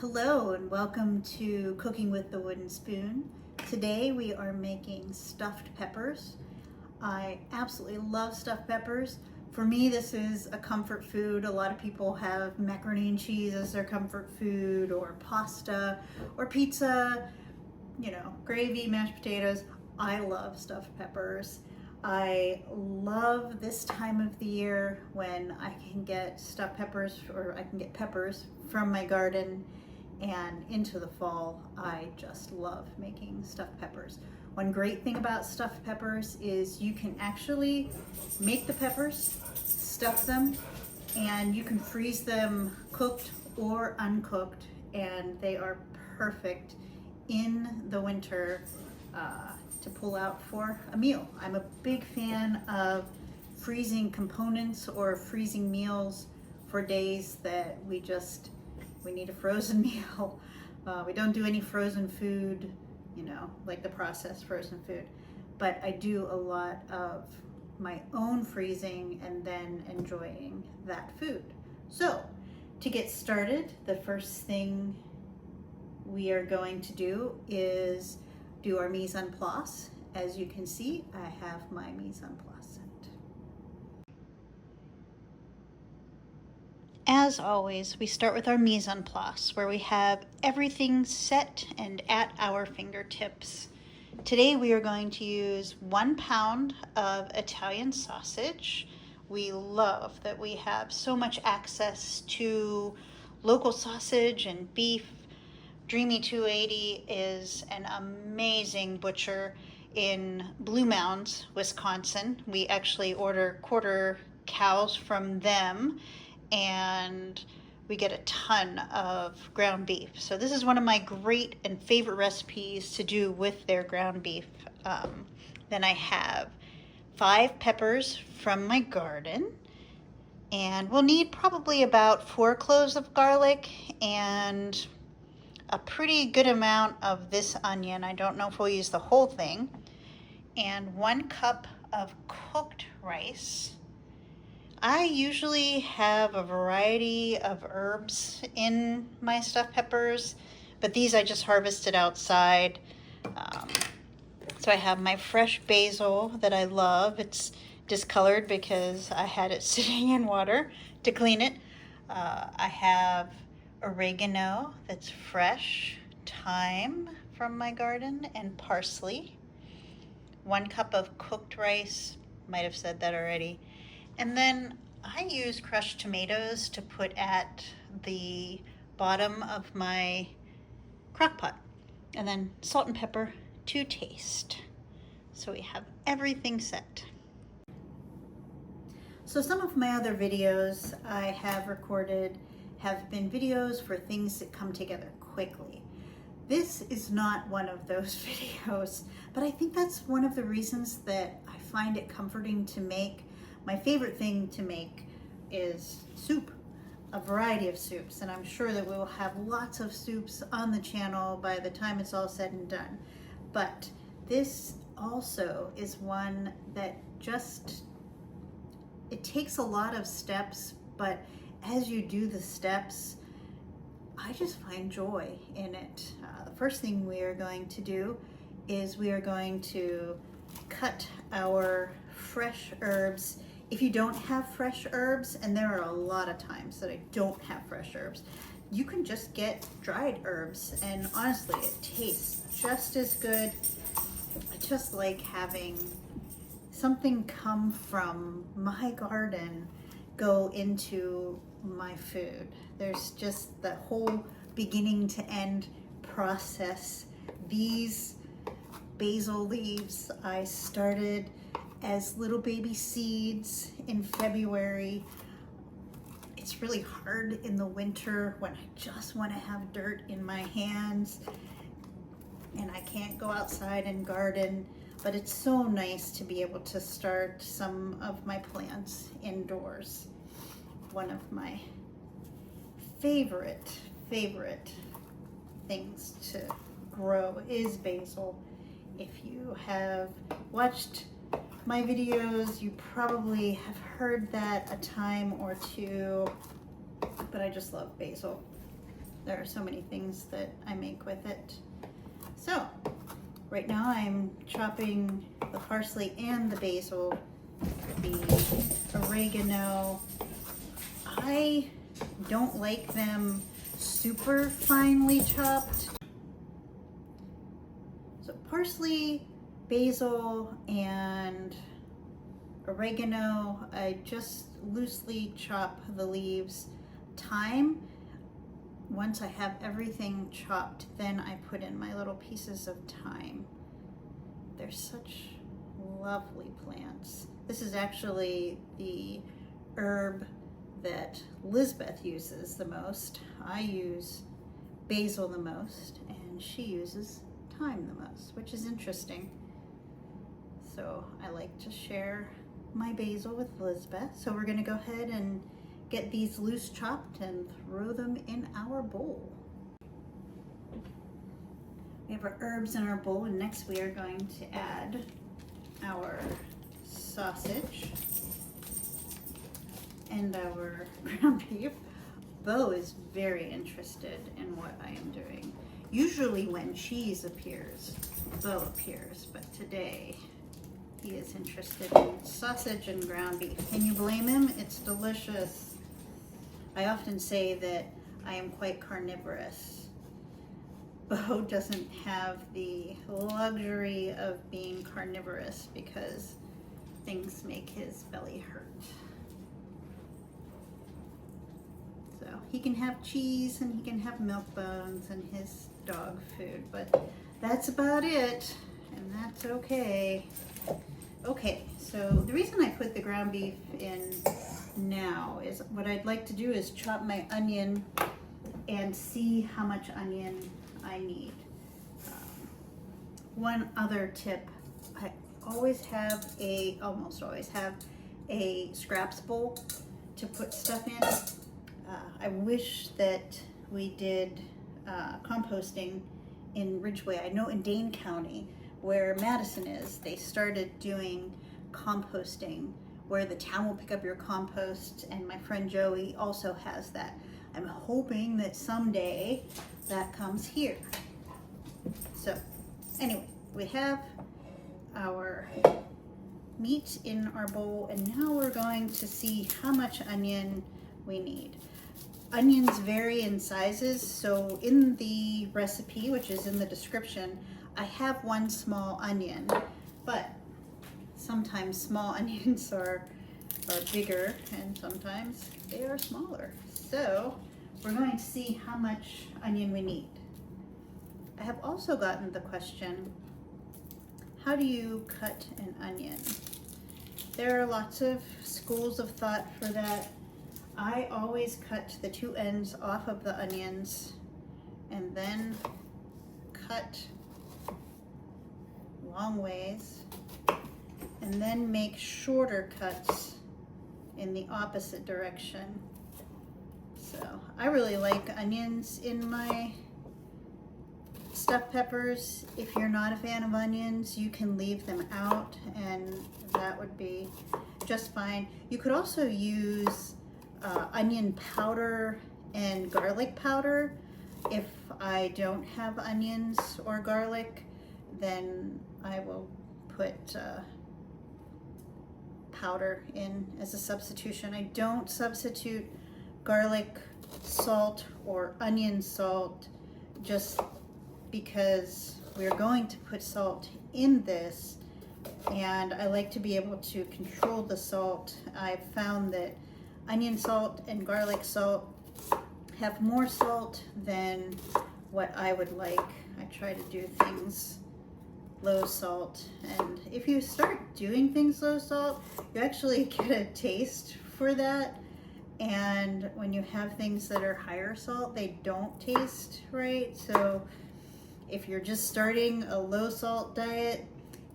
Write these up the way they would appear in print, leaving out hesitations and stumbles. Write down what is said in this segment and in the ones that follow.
Hello and welcome to Cooking with the Wooden Spoon. Today we are making stuffed peppers. I absolutely love stuffed peppers. For me, this is a comfort food. A lot of people have macaroni and cheese as their comfort food, or pasta, or pizza, gravy, mashed potatoes. I love stuffed peppers. I love this time of the year when I can get stuffed peppers, or I can get peppers from my garden. And into the fall, I just love making stuffed peppers. One great thing about stuffed peppers is you can actually make the peppers, stuff them, and you can freeze them cooked or uncooked, and they are perfect in the winter to pull out for a meal. I'm a big fan of freezing components or freezing meals for days that we need a frozen meal. We don't do any frozen food, like the processed frozen food. But I do a lot of my own freezing and then enjoying that food. So, to get started, the first thing we are going to do is do our mise en place. As you can see, I have my mise en place set. As always, we start with our mise en place, where we have everything set and at our fingertips. Today we are going to use 1 pound of Italian sausage. We love that we have so much access to local sausage and beef. Dreamy 280 is an amazing butcher in Blue Mounds, Wisconsin. We actually order quarter cows from them, and we get a ton of ground beef. So this is one of my great and favorite recipes to do with their ground beef. Then I have 5 peppers from my garden, and we'll need probably about 4 cloves of garlic and a pretty good amount of this onion. I don't know if we'll use the whole thing. And 1 cup of cooked rice. I usually have a variety of herbs in my stuffed peppers, but these I just harvested outside. So I have my fresh basil that I love. It's discolored because I had it sitting in water to clean it. I have oregano that's fresh, thyme from my garden, and parsley. 1 cup of cooked rice, might have said that already. And then I use crushed tomatoes to put at the bottom of my crockpot. And then salt and pepper to taste. So we have everything set. So some of my other videos I have recorded have been videos for things that come together quickly. This is not one of those videos, but I think that's one of the reasons that I find it comforting to make. My favorite thing to make is soup, a variety of soups, and I'm sure that we will have lots of soups on the channel by the time it's all said and done. But this also is one that it takes a lot of steps, but as you do the steps, I just find joy in it. The first thing we are going to do is we are going to cut our fresh herbs. If you don't have fresh herbs, and there are a lot of times that I don't have fresh herbs, you can just get dried herbs, and honestly, it tastes just as good. I just like having something come from my garden go into my food. There's just the whole beginning to end process. These basil leaves I started as little baby seeds in February. It's really hard in the winter when I just want to have dirt in my hands and I can't go outside and garden, but it's so nice to be able to start some of my plants indoors. One of my favorite things to grow is basil. If you have watched my videos, you probably have heard that a time or two, but I just love basil. There are so many things that I make with it. So right now I'm chopping the parsley and the basil, the oregano. I don't like them super finely chopped. So parsley, basil, and oregano, I just loosely chop the leaves. Thyme, once I have everything chopped, then I put in my little pieces of thyme. They're such lovely plants. This is actually the herb that Lisbeth uses the most. I use basil the most, and she uses thyme the most, which is interesting. So I like to share my basil with Lisbeth. So we're gonna go ahead and get these loose chopped and throw them in our bowl. We have our herbs in our bowl, and next we are going to add our sausage and our ground beef. Bo is very interested in what I am doing. Usually when cheese appears, Bo appears, but today he is interested in sausage and ground beef. Can you blame him? It's delicious. I often say that I am quite carnivorous. Bo doesn't have the luxury of being carnivorous because things make his belly hurt. So he can have cheese and he can have milk bones and his dog food, but that's about it, and that's okay. Okay, so the reason I put the ground beef in now is what I'd like to do is chop my onion and see how much onion I need. One other tip, I almost always have a scraps bowl to put stuff in. I wish that we did composting in Ridgeway. I know in Dane County, where Madison is, they started doing composting where the town will pick up your compost, and my friend Joey also has that. I'm hoping that someday that comes here. So anyway, we have our meat in our bowl, and now we're going to see how much onion we need. Onions vary in sizes, so in the recipe, which is in the description, I have one small onion, but sometimes small onions are bigger and sometimes they are smaller. So we're going to see how much onion we need. I have also gotten the question, how do you cut an onion? There are lots of schools of thought for that. I always cut the two ends off of the onions and then cut long ways and then make shorter cuts in the opposite direction. So I really like onions in my stuffed peppers. If you're not a fan of onions, you can leave them out and that would be just fine. You could also use onion powder and garlic powder. If I don't have onions or garlic, then I will put powder in as a substitution. I don't substitute garlic salt or onion salt just because we're going to put salt in this, and I like to be able to control the salt. I've found that onion salt and garlic salt have more salt than what I would like. I try to do things low salt, and if you start doing things low salt, you actually get a taste for that, and when you have things that are higher salt, they don't taste right. So if you're just starting a low salt diet,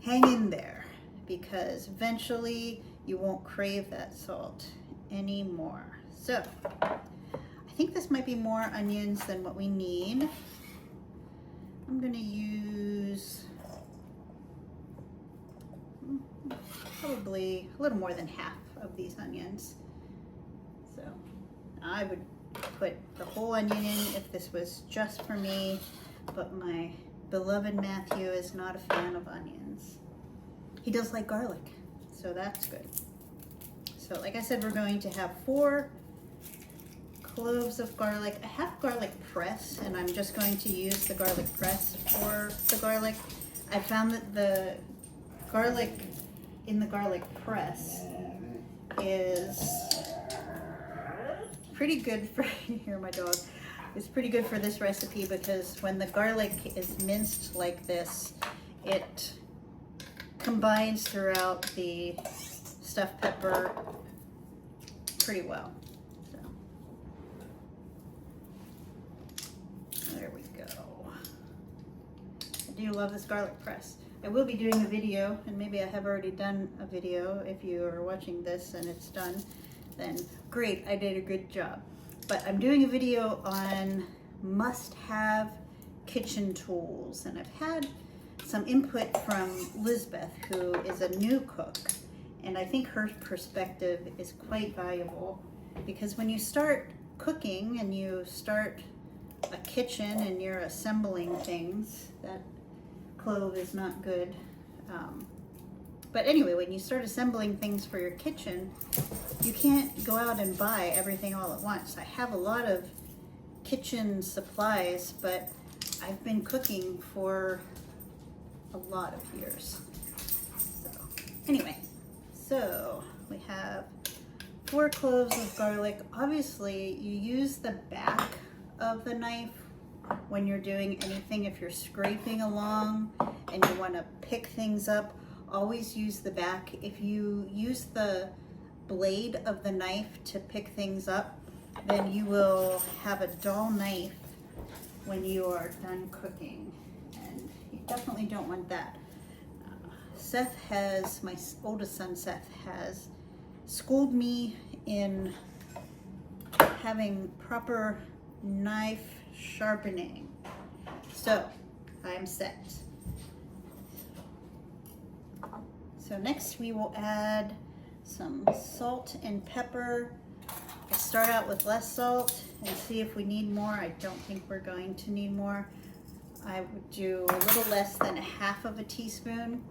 hang in there, because eventually you won't crave that salt anymore. So I think this might be more onions than what we need. I'm gonna use probably a little more than half of these onions. So I would put the whole onion in if this was just for me, but my beloved Matthew is not a fan of onions. He does like garlic, so that's good. So like I said, we're going to have 4 cloves of garlic. I have garlic press, and I'm just going to use the garlic press for the garlic. I found that the garlic in the garlic press is pretty good for, you hear my dog, it's pretty good for this recipe because when the garlic is minced like this, it combines throughout the stuffed pepper pretty well. So there we go. I do love this garlic press. I will be doing a video, and maybe I have already done a video. If you are watching this and it's done, then great, I did a good job. But I'm doing a video on must-have kitchen tools, and I've had some input from Lisbeth, who is a new cook, and I think her perspective is quite valuable, because when you start cooking and you start a kitchen and you're assembling things, that clove is not good. But anyway, when you start assembling things for your kitchen, you can't go out and buy everything all at once. I have a lot of kitchen supplies, but I've been cooking for a lot of years. So anyway, so we have 4 cloves of garlic. Obviously, you use the back of the knife when you're doing anything. If you're scraping along and you want to pick things up, always use the back. If you use the blade of the knife to pick things up, then you will have a dull knife when you are done cooking, and you definitely don't want that. Seth has, my oldest son Seth, has schooled me in having proper knife sharpening. So I'm set. So next we will add some salt and pepper. I start out with less salt and see if we need more. I don't think we're going to need more. I would do a little less than 1/2 teaspoon.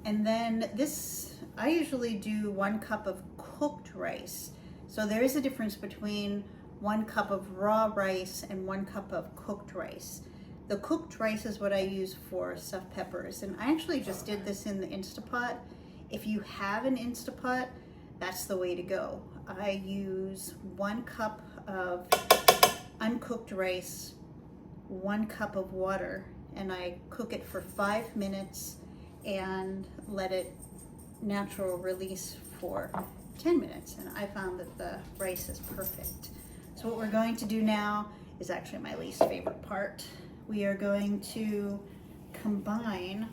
And then this, I usually do 1 cup of cooked rice. So there is a difference between 1 cup of raw rice and 1 cup of cooked rice. The cooked rice is what I use for stuffed peppers, and I actually just did this in the Instapot. If you have an Instapot, that's the way to go. I use 1 cup of uncooked rice, 1 cup of water, and I cook it for 5 minutes and let it natural release for 10 minutes, and I found that the rice is perfect. So what we're going to do now is actually my least favorite part. We are going to combine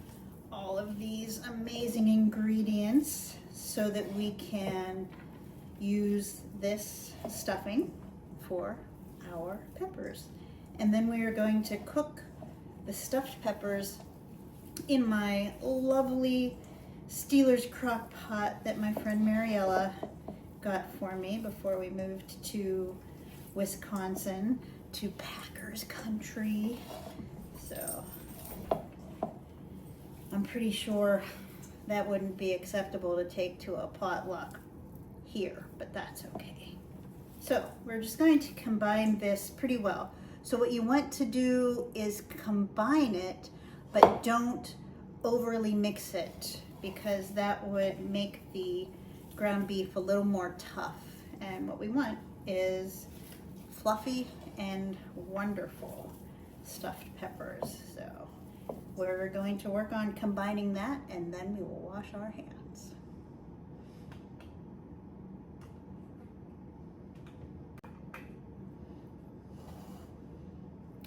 all of these amazing ingredients so that we can use this stuffing for our peppers. And then we are going to cook the stuffed peppers in my lovely Steelers crock pot that my friend Mariella got for me before we moved to Wisconsin, to Packers country. So I'm pretty sure that wouldn't be acceptable to take to a potluck here, but that's okay. So we're just going to combine this pretty well. So what you want to do is combine it, but don't overly mix it, because that would make the ground beef a little more tough. And what we want is fluffy and wonderful stuffed peppers. So we're going to work on combining that, and then we will wash our hands.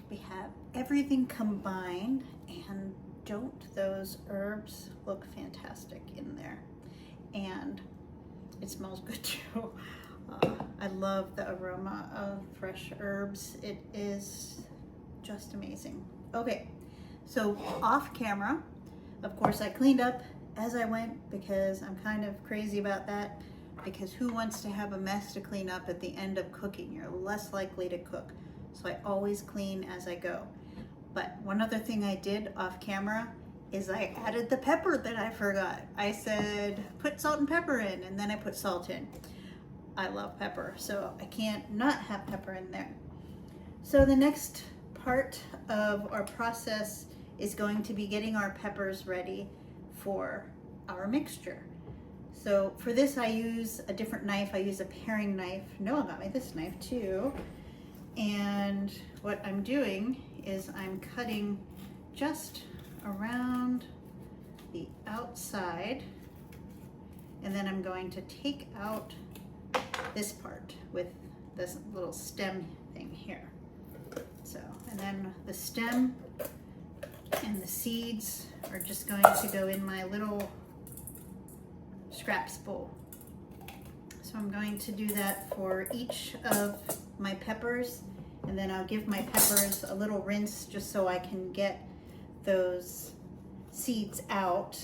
We have everything combined, and don't those herbs look fantastic in there? And it smells good too. I love the aroma of fresh herbs. It is just amazing. Okay, so off camera, of course, I cleaned up as I went because I'm kind of crazy about that. because who wants to have a mess to clean up at the end of cooking? You're less likely to cook. So I always clean as I go. But one other thing I did off camera is I added the pepper that I forgot. I said, put salt and pepper in, and then I put salt in. I love pepper, so I can't not have pepper in there. So the next part of our process is going to be getting our peppers ready for our mixture. So for this I use a different knife. I use a paring knife. Noah got me this knife too. And what I'm doing is I'm cutting just around the outside, and then I'm going to take out this part with this little stem thing here. So, and then the stem and the seeds are just going to go in my little scraps bowl. So I'm going to do that for each of my peppers, and then I'll give my peppers a little rinse just so I can get those seeds out.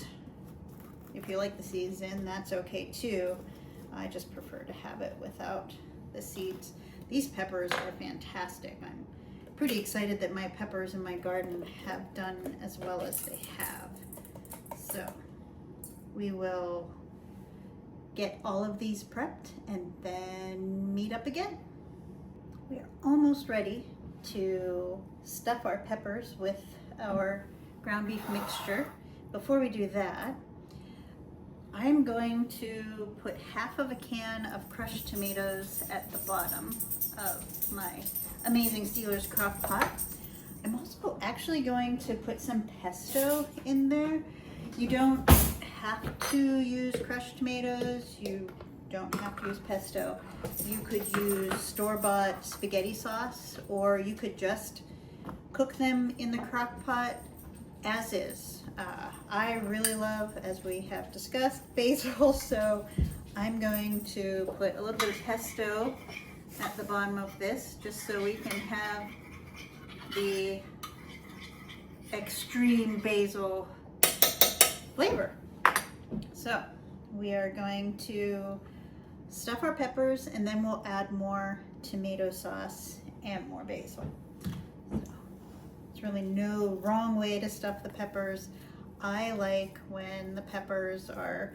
If you like the seeds in, that's okay too. I just prefer to have it without the seeds. These peppers are fantastic. I'm pretty excited that my peppers in my garden have done as well as they have. So we will get all of these prepped and then meet up again. We are almost ready to stuff our peppers with our ground beef mixture. Before we do that, I'm going to put half of a can of crushed tomatoes at the bottom of my amazing Steelers crock pot. I'm also actually going to put some pesto in there. You don't have to use crushed tomatoes. You don't have to use pesto. You could use store-bought spaghetti sauce, or you could just cook them in the crock pot as is. I really love, as we have discussed, basil, so I'm going to put a little bit of pesto at the bottom of this, just so we can have the extreme basil flavor. So we are going to stuff our peppers, and then we'll add more tomato sauce and more basil. So, there's really no wrong way to stuff the peppers. I like when the peppers are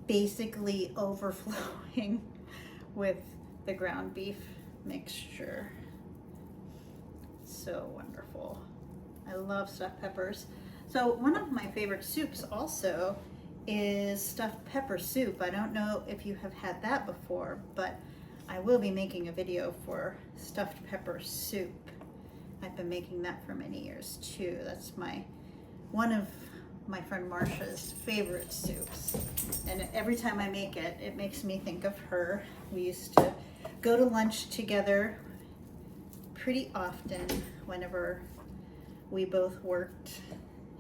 basically overflowing with the ground beef mixture. So wonderful. I love stuffed peppers. So one of my favorite soups also is stuffed pepper soup. I don't know if you have had that before, but I will be making a video for stuffed pepper soup. I've been making that for many years too. That's one of my friend Marsha's favorite soups. And every time I make it, it makes me think of her. We used to go to lunch together pretty often whenever we both worked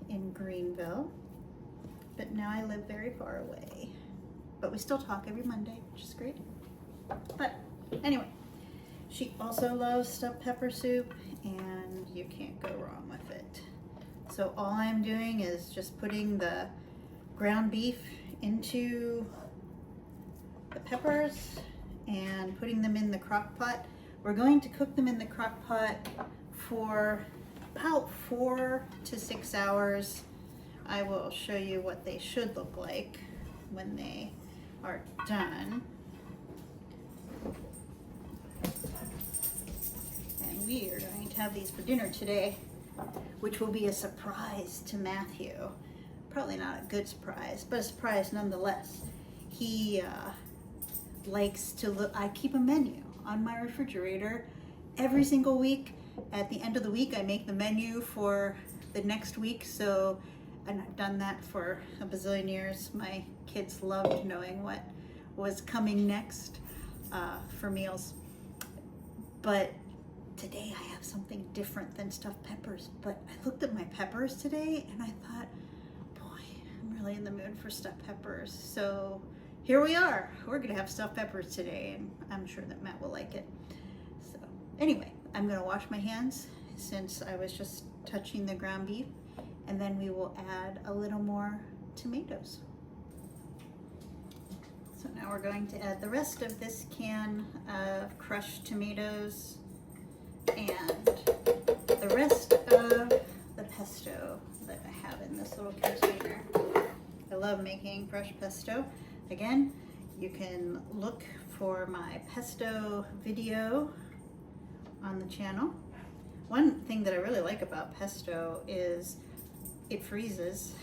in Greenville. But now I live very far away. But we still talk every Monday, which is great. But anyway, she also loves stuffed pepper soup, and you can't go wrong with it. So all I'm doing is just putting the ground beef into the peppers and putting them in the crock pot. We're going to cook them in the crock pot for about 4 to 6 hours. I will show you what they should look like when they are done. And we are going to have these for dinner today, which will be a surprise to Matthew. Probably not a good surprise, but a surprise nonetheless. He likes to look. I keep a menu on my refrigerator every single week. At the end of the week, I make the menu for the next week. So, and I've done that for a bazillion years. My kids loved knowing what was coming next for meals. But today I have something different than stuffed peppers. But I looked at my peppers today and I thought, boy, I'm really in the mood for stuffed peppers. So here we are. We're gonna have stuffed peppers today, and I'm sure that Matt will like it. So anyway, I'm gonna wash my hands since I was just touching the ground beef, and then we will add a little more tomatoes. So So now we're going to add the rest of this can of crushed tomatoes and the rest of the pesto that I have in this little container. I love making fresh pesto. Again, you can look for my pesto video on the channel. One thing that I really like about pesto is it freezes.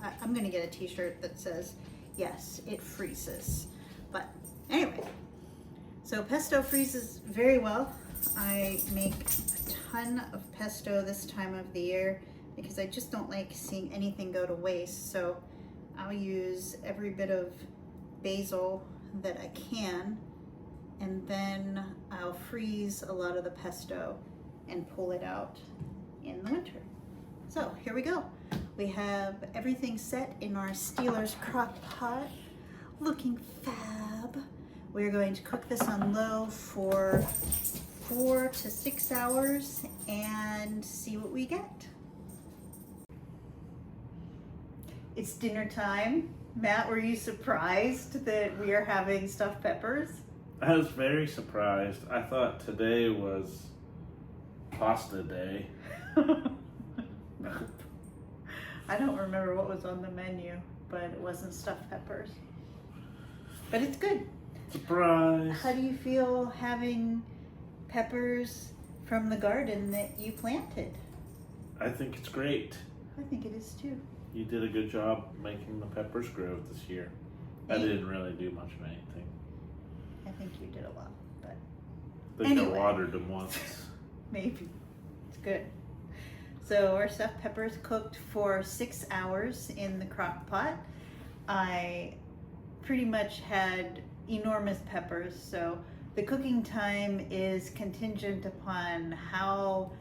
I'm gonna get a t-shirt that says, yes, it freezes. But anyway, so pesto freezes very well. I make a ton of pesto this time of the year because I just don't like seeing anything go to waste. So I'll use every bit of basil that I can, and then I'll freeze a lot of the pesto and pull it out in the winter. So here we go. We have everything set in our Steelers crock pot, looking fab. We're going to cook this on low for 4 to 6 hours and see what we get. It's dinner time. Matt, were you surprised that we are having stuffed peppers? I was very surprised. I thought today was pasta day. I don't remember what was on the menu, but it wasn't stuffed peppers. But it's good. Surprise. How do you feel having peppers from the garden that you planted? I think it's great. I think it is too. You did a good job making the peppers grow this year. I didn't really do much of anything. I think you did a lot, but I think anyway. I watered them once. Maybe. It's good. So our stuffed peppers cooked for 6 hours in the crock pot. I pretty much had enormous peppers, so the cooking time is contingent upon how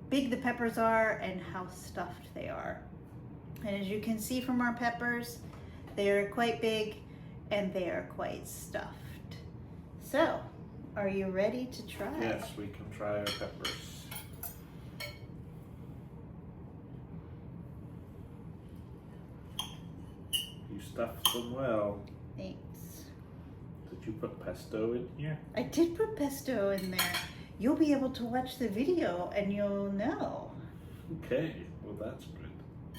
big the peppers are and how stuffed they are. And as you can see from our peppers, they are quite big and they are quite stuffed. So, are you ready to try? Yes, we can try our peppers. You stuffed them well. Thanks. Did you put pesto in here? I did put pesto in there. You'll be able to watch the video and you'll know. Okay, well that's good.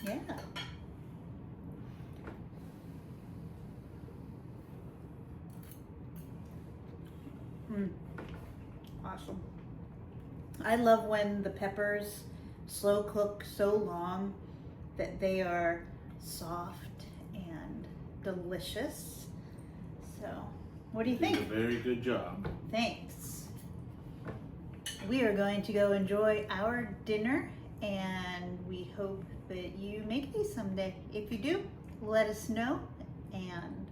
Yeah. Awesome. I love when the peppers slow cook so long that they are soft and delicious. So, what do you think? You did a very good job. Thanks. We are going to go enjoy our dinner, and we hope that you make these someday. If you do, let us know and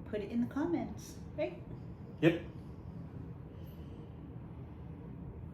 put it in the comments, right? Yep.